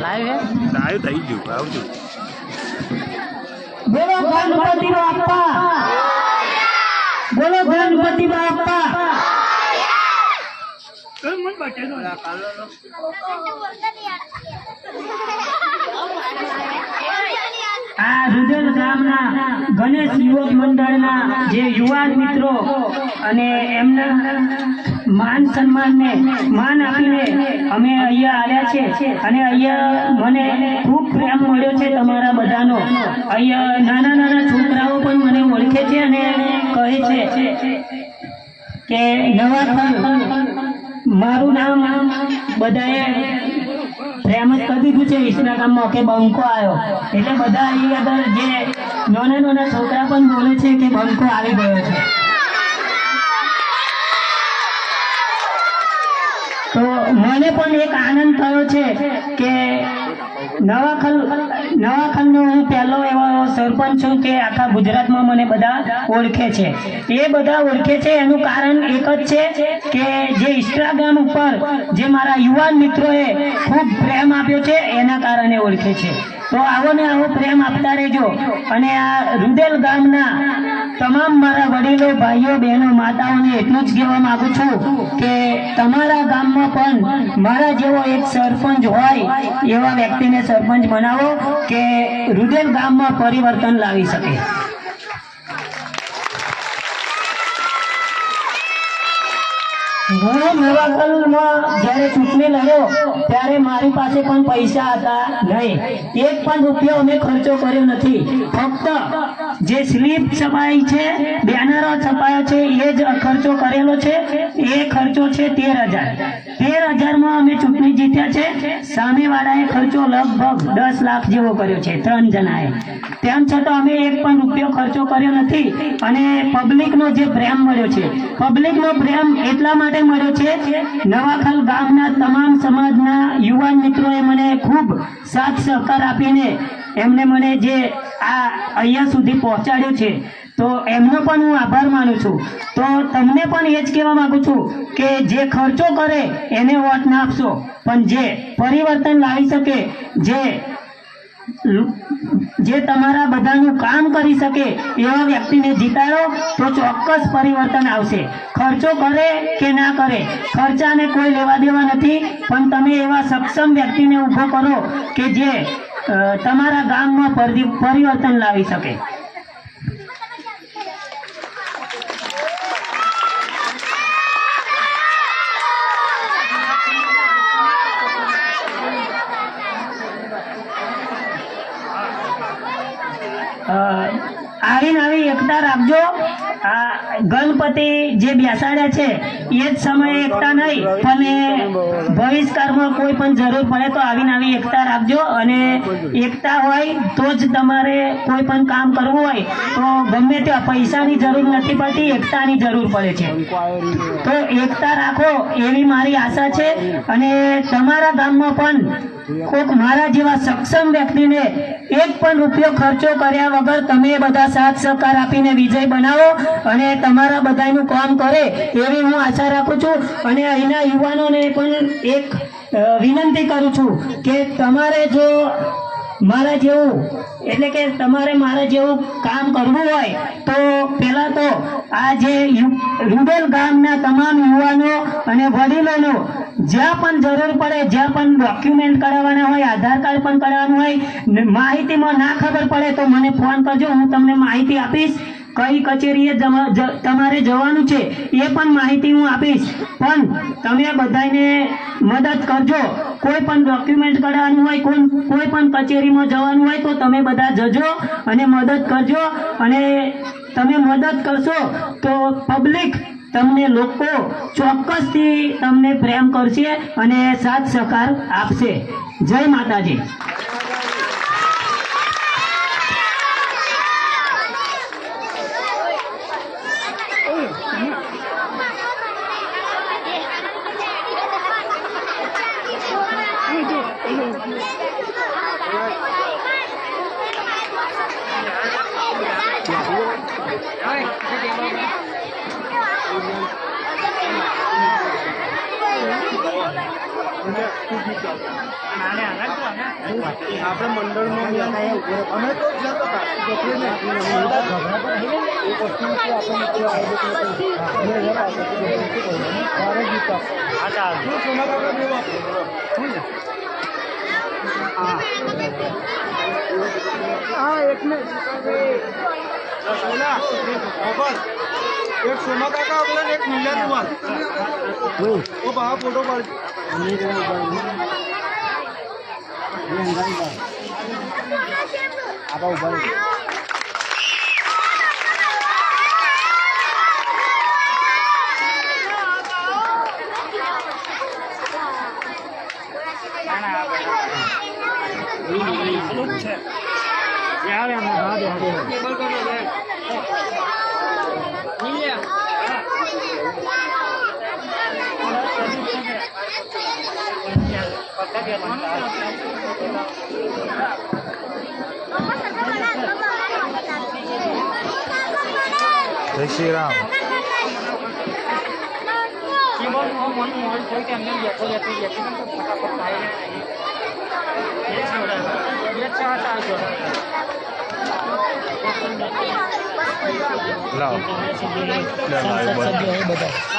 Live થઈ ગયું આવજો બોલો ગણપતિ બાપા બોલો ગણપતિ બાપા આ રૂદલ ગામના ગણેશ યુવક મંડળના જે યુવાન મિત્રો અને એમના માન સન્માનને માન આપીને અમે અહીંયા આવ્યા છે અને અહીંયા મને ખૂબ પ્રેમ મળ્યો છે તમારા બધાનો। અહીંયા નાના નાના છોકરાઓ પણ મને ઓળખે છે અને કહે છે કે નવા મારું નામ બધાએ પ્રેમ જ કરી દીધું છે ઇન્સ્ટાગ્રામમાં કે બંકો આવ્યો એટલે બધા અહીંયા આગળ જે નાના નાના છોકરા પણ બોલે છે કે બંકો આવી ગયો છે। તો મને પણ એક આનંદ થયો છે કે નવાખલનો હું પહેલો એવો સરપંચ છું કે આખા ગુજરાતમાં મને બધા ઓળખે છે। એ બધા ઓળખે છે એનું કારણ એક જ છે કે જે ઇન્સ્ટાગ્રામ ઉપર જે મારા યુવાન મિત્રોએ ખૂબ પ્રેમ આપ્યો છે એના કારણે ઓળખે છે। તો આવો ને આવો પ્રેમ આપતા રહેજો અને આ રૂદેલ ગામના તમામ મારા વડીલો ભાઈઓ બહેનો માતાઓને એટલું જ કહેવા માંગુ છું કે તમારા ગામમાં પણ મારા જેવો એક સરપંચ હોય એવા વ્યક્તિને સરપંચ બનાવો કે રૂદેલ ગામમાં પરિવર્તન લાવી શકે। હું નવાખલમાં જ્યારે ચૂંટણી લડ્યો ત્યારે મારી પાસે પણ પૈસા હતા નહીં, એક પણ રૂપિયો અમે ખર્ચો કર્યો નથી। ફક્ત જે સ્લીપ છપાઈ છે, બેનરો છપાયો છે એ જ ખર્ચો કરેલો છે। એ ખર્ચો છે 13,000 અમે ચૂંટણી જીત્યા છે। સામેવાળાએ ખર્ચો લગભગ 10 લાખ જેવો કર્યો છે 3 જણાએ। તેમ છતાં અમે એક પણ રૂપિયો ખર્ચો કર્યો નથી અને પબ્લિકનો જે પ્રેમ મળ્યો છે, પબ્લિકનો પ્રેમ એટલા માટે મળ્યો છે નવાખલ ગામના તમામ સમાજના યુવાન મિત્રોએ મને ખૂબ સાથ સહકાર આપીને એમને મને જે આ અહીંયા સુધી પહોંચાડ્યો છે તો એમનો પણ હું આભાર માનું છું। તો તમને પણ એ જ કહેવા માંગુ છું કે જે ખર્ચો કરે એને વોટ ના આપશો, પણ જે પરિવર્તન લાવી શકે, જે તમારા બધાનું કામ કરી શકે એવા વ્યક્તિને જીતાડો તો ચોક્કસ પરિવર્તન આવશે। ખર્ચો કરે કે ના કરે, ખર્ચાને કોઈ લેવા દેવા નથી, પણ તમે એવા સક્ષમ વ્યક્તિને ઊભો કરો કે જે તમારા ગામમાં પરિવર્તન લાવી શકે। આવી એકતા રાખજો। આ ગણપતિ જે બેસાડ્યા છે એ જ સમયે એકતા નહીં, પણ ભવિષ્યકાળમાં કોઈ પણ જરૂર પડે તો આવી એકતા રાખજો। અને એકતા હોય તો જ તમારે કોઈ પણ કામ કરવું હોય તો ગમે તે પૈસાની જરૂર નથી પડતી, એકતાની જરૂર પડે છે। તો એકતા રાખો એવી મારી આશા છે। અને તમારા ગામમાં પણ કોઈક મારા જેવા સક્ષમ વ્યક્તિને એક પણ રૂપિયો ખર્ચો કર્યા વગર તમે બધા સાથ સહકાર આપીને વિજય બનાવો અને તમારા બધાનું કામ કરે એવી હું આશા રાખું છું। અને અહીંના યુવાનોને પણ એક વિનંતી કરું છું કે તમારે જો મારા જેવું એટલે કે તમારે મારા જેવું કામ કરવું હોય તો પહેલા તો આ જે રૂડેલ ગામના તમામ યુવાનો અને વડીલોનો જ્યાં પણ જરૂર પડે, જ્યાં પણ ડોક્યુમેન્ટ કરાવવાના હોય, આધાર કાર્ડ પણ કરાવવાનું હોય, માહિતીમાં ના ખબર પડે તો મને ફોન કરજો, હું તમને માહિતી આપીશ। કઈ કચેરીએ તમારે જવાનું છે એ પણ માહિતી હું આપીશ। પણ તમે બધાને મદદ કરજો। કોઈ પણ ડોક્યુમેન્ટ કઢાવવાનું હોય, કોઈ પણ કચેરીમાં જવાનું હોય તો તમે બધા જજો અને મદદ કરજો। અને તમે મદદ કરશો તો પબ્લિક તમને લોકો ચોક્કસથી તમને પ્રેમ કરશે અને સાથ સહકાર આપશે। જય માતાજી। Yeah. આપણે મંડળમાં અમે તો હા એકને એક સોના કાકા આપલે એક મિલિયન વાર ઓ બા ફોટો પાડ આપા ઉભા જય શ્રી રામ લાવો બધા